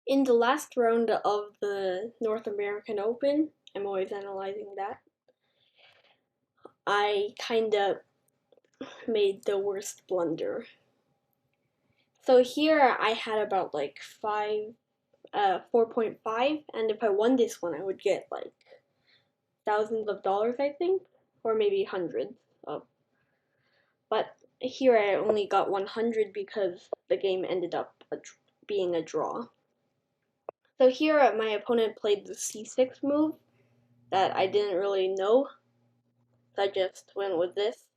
In the last round of the North American Open, I'm always analyzing that, I kinda made the worst blunder. So here I had about like 4.5, and if I won this one, I would get like thousands of dollars, I think, or maybe hundreds of. But here I only got 100 because the game ended up being a draw. So here my opponent played the c6 move that I didn't really know, so I just went with this.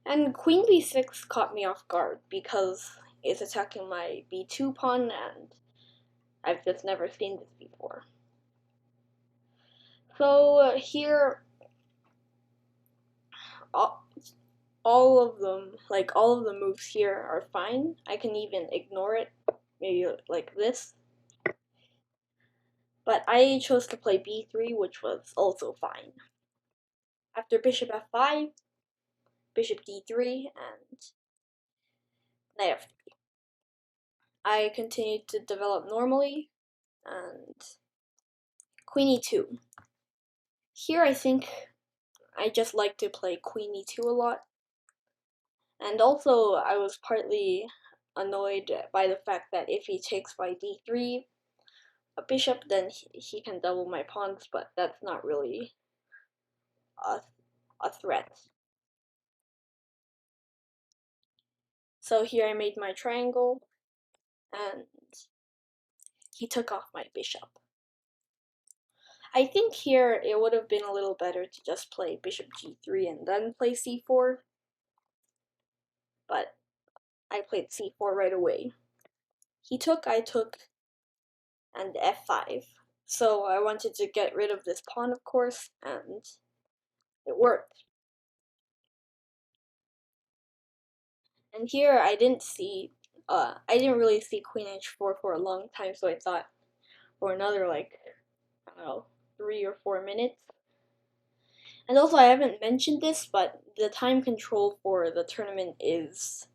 And queen b6 caught me off guard because it's attacking my b2 pawn, and I've just never seen this before. So here, all of them, like all of the moves here are fine. I can even ignore it, maybe like this. But I chose to play b3, which was also fine. After bishop f5, bishop d3, and knight f3. I continued to develop normally, and queen e2. Here I think I just like to play queen e2 a lot. And also I was partly annoyed by the fact that if he takes by d3, a bishop, then he can double my pawns, but that's not really a threat. So here I made my triangle, and he took off my bishop. I think here it would have been a little better to just play bishop g3 and then play c4, but I played c4 right away. He took, I took, and f5. So I wanted to get rid of this pawn, of course, and it worked. And here I didn't really see queen h4 for a long time, so I thought for another like, I don't know, 3 or 4 minutes. And also I haven't mentioned this, but the time control for the tournament is,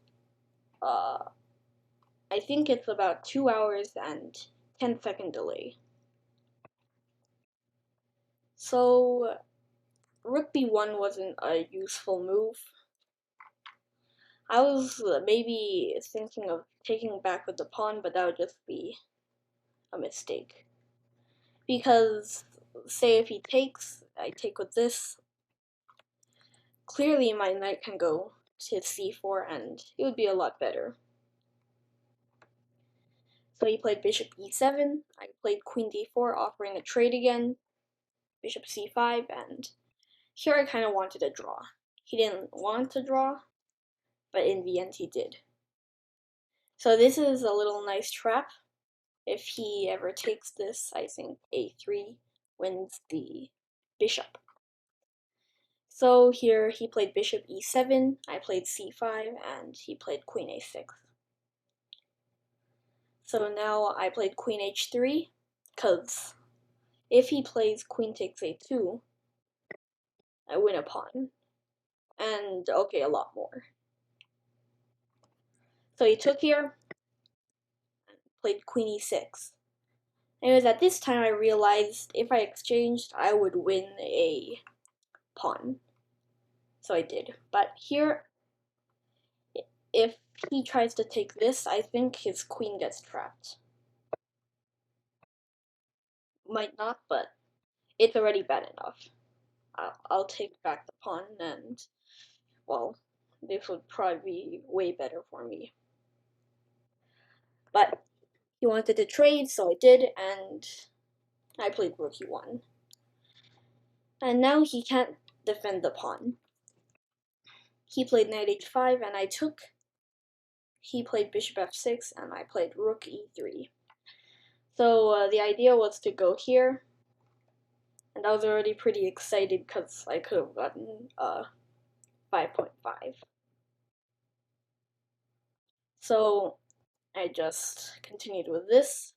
I think it's about 2 hours and 10-second delay. So rook b1 wasn't a useful move. I was maybe thinking of taking back with the pawn, but that would just be a mistake. Because, say if he takes, I take with this, clearly my knight can go to c4 and it would be a lot better. So he played bishop e7, I played queen d4, offering a trade again, bishop c5, and here I kind of wanted a draw. He didn't want to draw, but in the end he did. So this is a little nice trap. If he ever takes this, I think a3 wins the bishop. So here he played bishop e7, I played c5, and he played queen a6. So now I played queen h3, because if he plays queen takes a2, I win a pawn. And okay, a lot more. So he took here, played queen e6. And it was at this time I realized if I exchanged, I would win a pawn. So I did. But here, if he tries to take this, I think his queen gets trapped. Might not, but it's already bad enough. I'll take back the pawn, and, well, this would probably be way better for me. But he wanted to trade, so I did, and I played rook e1. And now he can't defend the pawn. He played knight h5, and I took. He played bishop f6, and I played rook e3. So the idea was to go here, and I was already pretty excited because I could have gotten 5.5. So I just continued with this.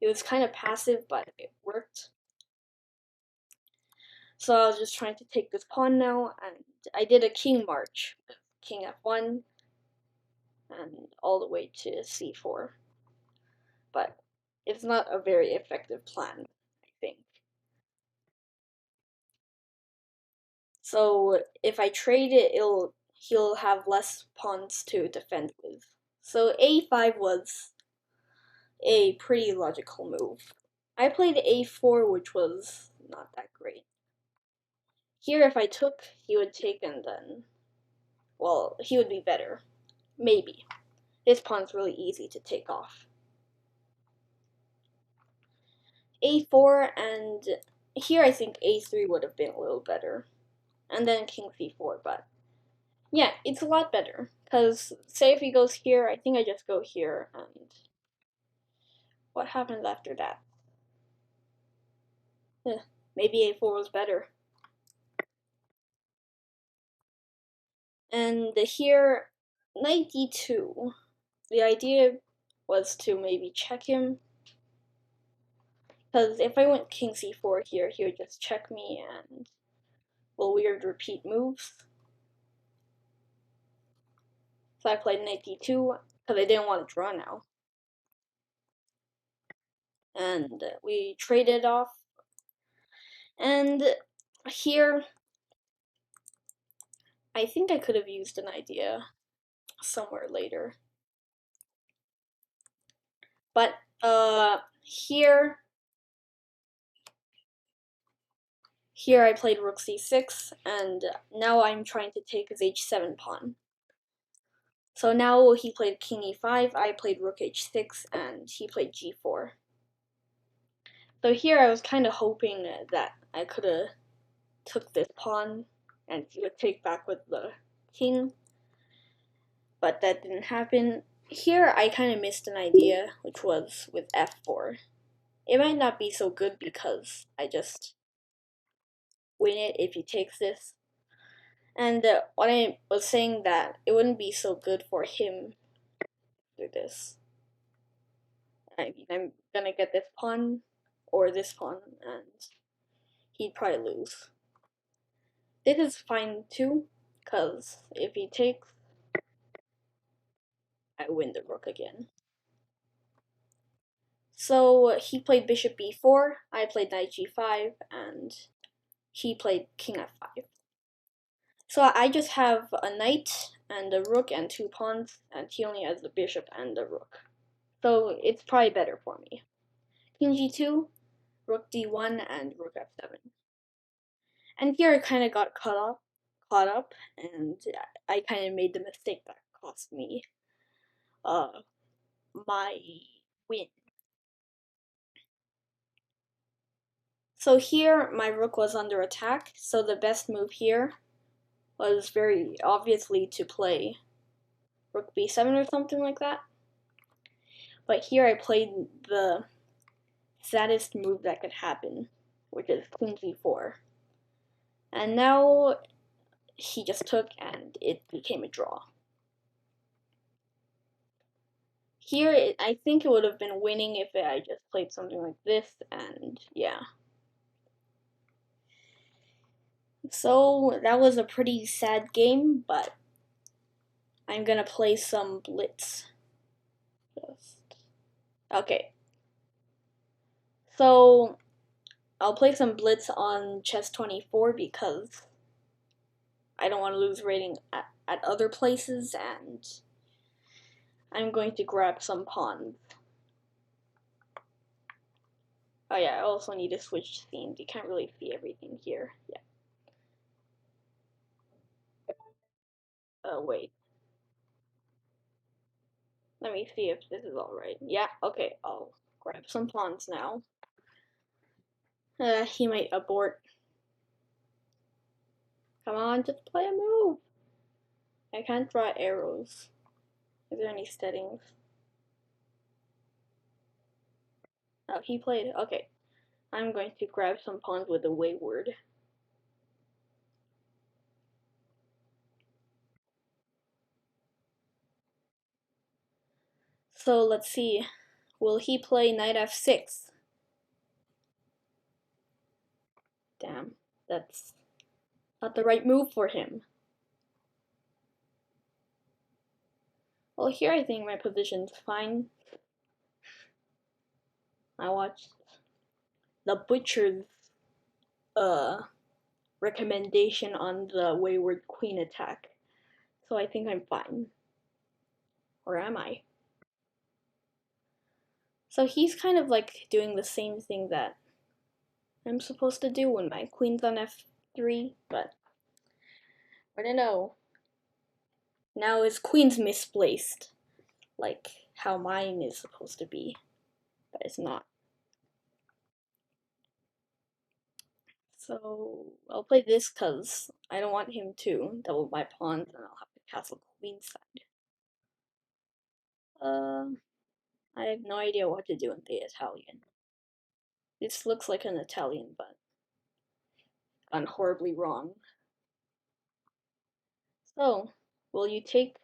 It was kind of passive, but it worked. So I was just trying to take this pawn now, and I did a king march, king f1, and all the way to c4. but it's not a very effective plan, I think. So if I trade it, he'll have less pawns to defend with. So a5 was a pretty logical move. I played a4, which was not that great. Here, if I took, he would take, and then, well, he would be better. Maybe. This pawn's really easy to take off. a4, and here I think a3 would have been a little better. And then king c4, but yeah, it's a lot better. Because, say if he goes here, I think I just go here, and what happens after that? Maybe a4 was better. And here, knight d2. The idea was to maybe check him, because if I went king c4 here, he would just check me and, well, weird repeat moves. So I played knight d2 because I didn't want to draw now. And we traded off. And here, I think I could have used an idea somewhere later. But here I played rook c6, and now I'm trying to take his h7 pawn. So now he played king e5, I played rook h6, and he played g4. So here I was kind of hoping that I could have took this pawn and he would take back with the king, but that didn't happen. Here I kind of missed an idea, which was with f4. It might not be so good because I just win it if he takes this. And what I was saying that it wouldn't be so good for him to do this. I mean, I'm gonna get this pawn or this pawn, and he'd probably lose. This is fine too, because if he takes, I win the rook again. So he played bishop b4, I played knight g5, and he played king f5. So I just have a knight and a rook and 2 pawns, and he only has the bishop and the rook. So it's probably better for me. King g2, rook d1, and rook f7. And here I kind of got caught up, and I kind of made the mistake that cost me my win. So here my rook was under attack, so the best move here was very obviously to play rook b7 or something like that. But here I played the saddest move that could happen, which is queen g4. And now he just took and it became a draw. Here, I think it would have been winning if I just played something like this, and yeah. So that was a pretty sad game, but I'm gonna play some blitz. Okay. So I'll play some blitz on chess 24 because I don't want to lose rating at other places, and I'm going to grab some pawns. Oh yeah, I also need to switch themes. You can't really see everything here. Yeah. Wait. Let me see if this is alright. Yeah, okay, I'll grab some pawns now. He might abort. Come on, just play a move. I can't draw arrows. Is there any settings? Oh, he played. Okay. I'm going to grab some pawns with a wayward. So let's see. Will he play knight f6? Damn, that's not the right move for him. Well, here I think my position's fine. I watched the butcher's uh recommendation on the wayward queen attack, so I think I'm fine. Or am I? So he's kind of like doing the same thing that I'm supposed to do when my queen's on f3, but I don't know. Now his queen's misplaced, like how mine is supposed to be, but it's not. So I'll play this because I don't want him to double my pawns and I'll have to castle queenside. I have no idea what to do in the Italian. This looks like an Italian, but gone horribly wrong. So, will you take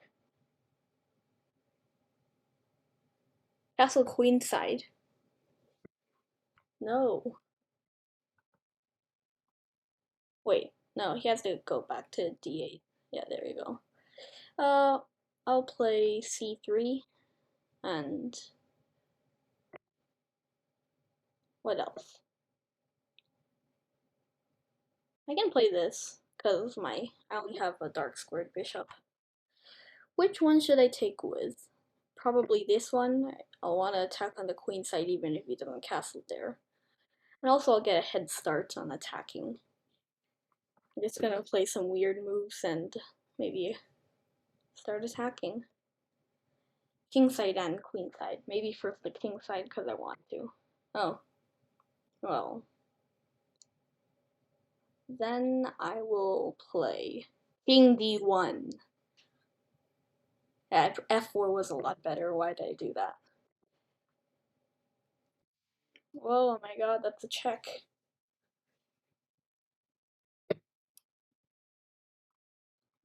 castle queenside? No. Wait, no, he has to go back to d8. Yeah, there you go. I'll play c3 and what else? I can play this because I only have a dark squared bishop. Which one should I take with? Probably this one. I'll want to attack on the queen side even if he doesn't castle there. And also I'll get a head start on attacking. I'm just gonna play some weird moves and maybe start attacking. King side and queen side. Maybe first the king side because I want to. Oh, well. Then I will play king d1. Yeah, f4 was a lot better. Why did I do that? Whoa, oh my god, that's a check.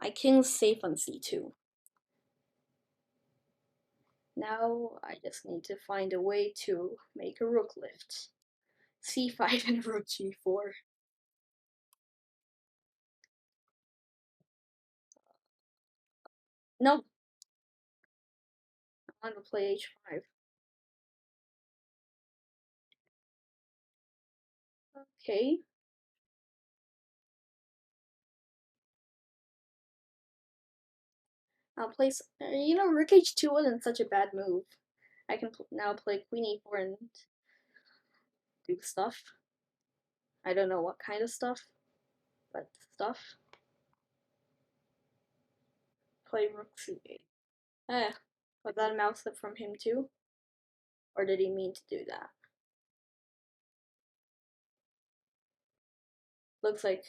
My king's safe on c2. Now I just need to find a way to make a rook lift. c5 and rook g4. No, I want to play h5. Okay. I'll play. Rook h2 wasn't such a bad move. I can now play queen e4 and do stuff. I don't know what kind of stuff, but stuff. Play rook c8. Eh, was that a mouse slip from him too? Or did he mean to do that? Looks like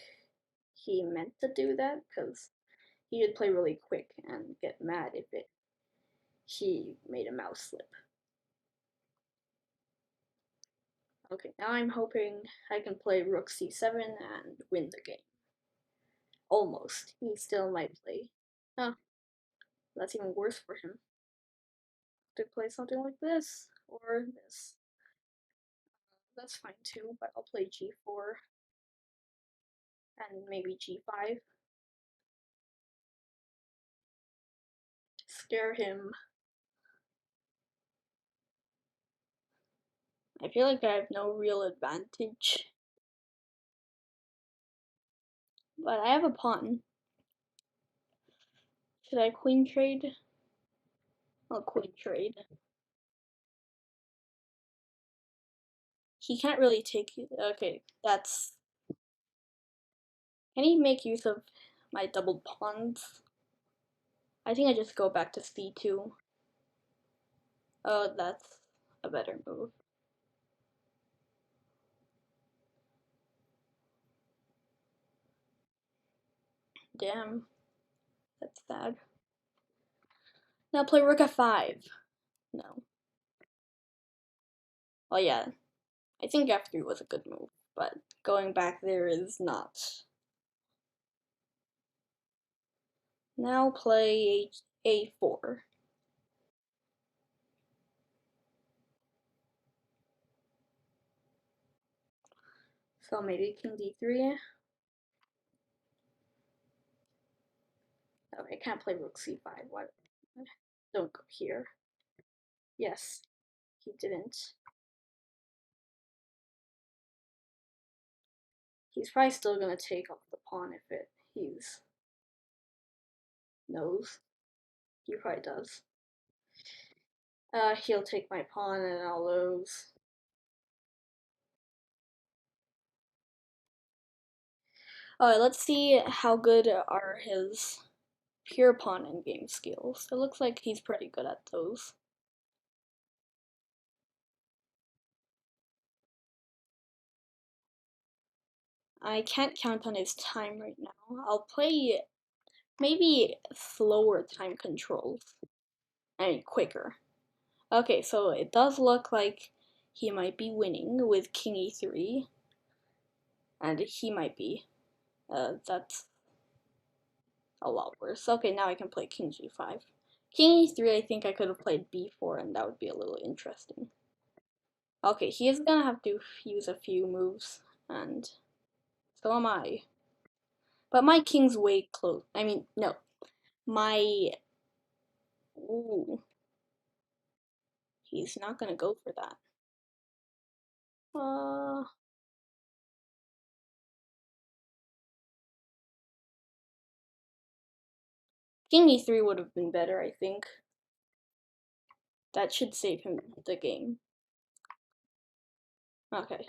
he meant to do that because he would play really quick and get mad if he made a mouse slip. Okay, now I'm hoping I can play rook c7 and win the game. Almost. He still might play. Oh, that's even worse for him. To play something like this or this. That's fine too, but I'll play g4 and maybe g5. Scare him. I feel like I have no real advantage. But I have a pawn. Should I queen trade? I'll queen trade. He can't really take. Okay, that's. Can he make use of my doubled pawns? I think I just go back to c2. Oh, that's a better move. Damn, that's sad. Now play rook f5. No. Well, yeah, I think f3 was a good move, but going back there is not. Now play a4. So maybe king d3. Oh, I can't play rook c5. What? Don't go here. Yes, he didn't. He's probably still gonna take off the pawn if he's knows. He probably does. He'll take my pawn and I'll lose. Alright, let's see how good are his pure pawn and game skills. It looks like he's pretty good at those. I can't count on his time right now. I'll play maybe slower time controls. I mean, quicker. Okay, so it does look like he might be winning with king e3, and he might be. That's a lot worse. Okay, now I can play king g5. King e3, I think I could have played b4, and that would be a little interesting. Okay, he is gonna have to use a few moves, and so am I. But my king's way close. I mean, no. My... Ooh. He's not gonna go for that. Uh... King e3 would have been better, I think. That should save him the game. Okay.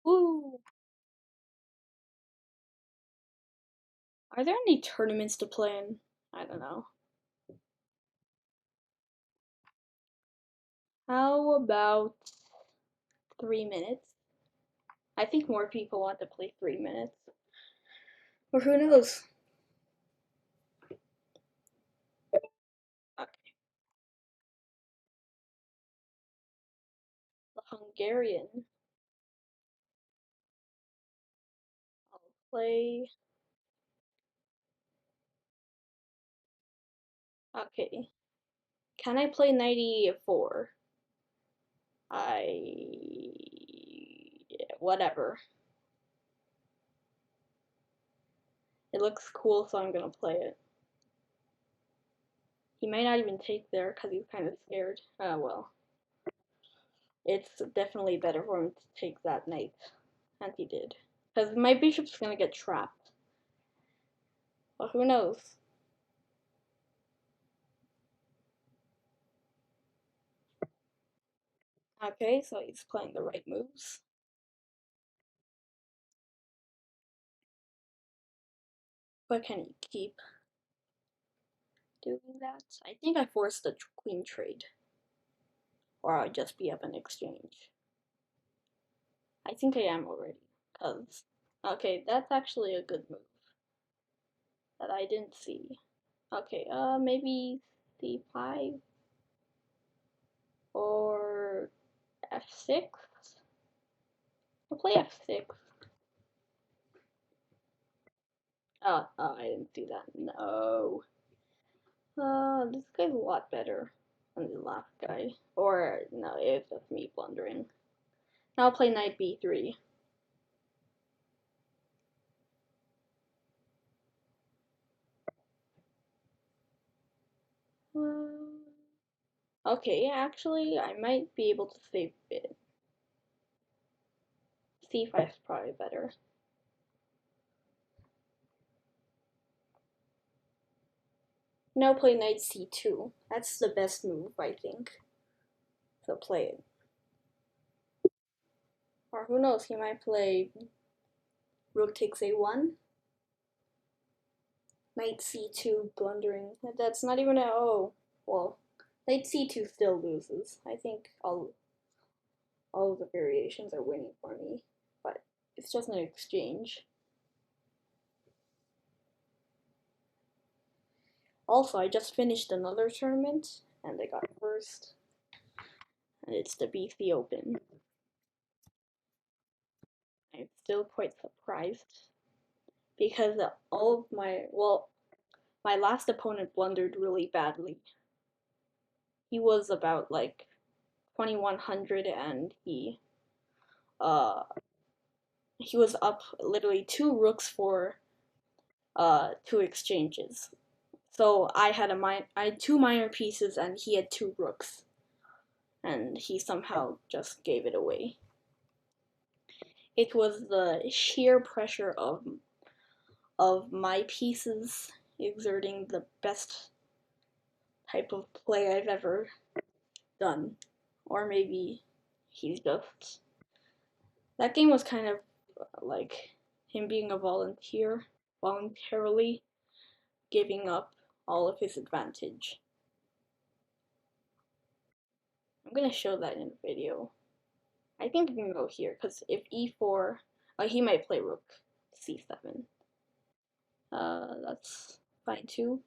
Woo! Are there any tournaments to play in? I don't know. How about 3 minutes? I think more people want to play 3 minutes. Or who knows? Okay. The Hungarian. I'll play. Okay. Can I play 94? Whatever. It looks cool, so I'm gonna play it. He might not even take there because he's kind of scared. Well. It's definitely better for him to take that knight. And he did. Because my bishop's gonna get trapped. But who knows? Okay, so he's playing the right moves. But can he keep doing that? I think I forced the queen trade. Or I'll just be up in exchange. I think I am already. Because, okay, that's actually a good move. That I didn't see. Okay, maybe c5? Or f6? I'll play f6. Oh, I didn't see that. No. This guy's a lot better than the last guy. Or, no, it's just me blundering. Now I'll play knight b3. Okay, actually, I might be able to save it. c5 is probably better. Now play knight c2. That's the best move, I think. So play it. Or who knows, he might play rook takes a1. Knight c2 blundering. That's not even a oh. Well, knight c2 still loses. I think all of the variations are winning for me. But it's just an exchange. Also, I just finished another tournament and I got first. And it's the BC Open. I'm still quite surprised because all of my last opponent blundered really badly. He was about like 2100 and uh he was up literally two rooks for 2 exchanges. So I had two minor pieces and he had two rooks, and he somehow just gave it away. It was the sheer pressure of my pieces exerting the best type of play I've ever done. Or maybe he's just. That game was kind of like him being a volunteer, voluntarily giving up all of his advantage. I'm gonna show that in a video. I think we can go here, because if e4, he might play rook c7. That's fine too.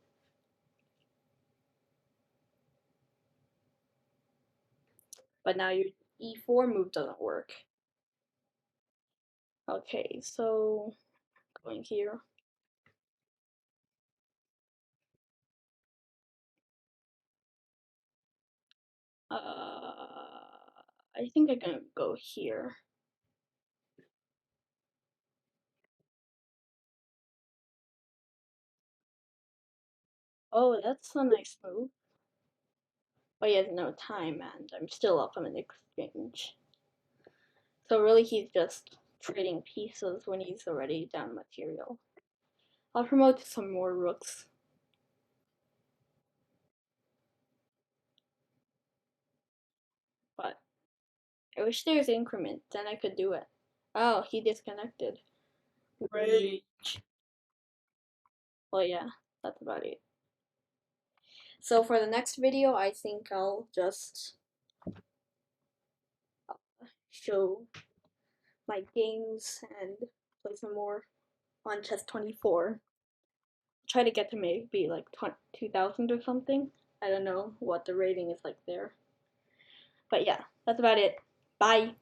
But now your e4 move doesn't work. Okay, so going here. I think I'm gonna go here. Oh, that's a nice move. But he has no time, and I'm still up on an exchange. So really, he's just trading pieces when he's already down material. I'll promote some more rooks. But I wish there was increment, then I could do it. Oh, he disconnected. Rage. Well, yeah, that's about it. So for the next video, I think I'll just show my games and play some more on Chess 24. Try to get to maybe like 2,000 or something. I don't know what the rating is like there. But yeah, that's about it. Bye.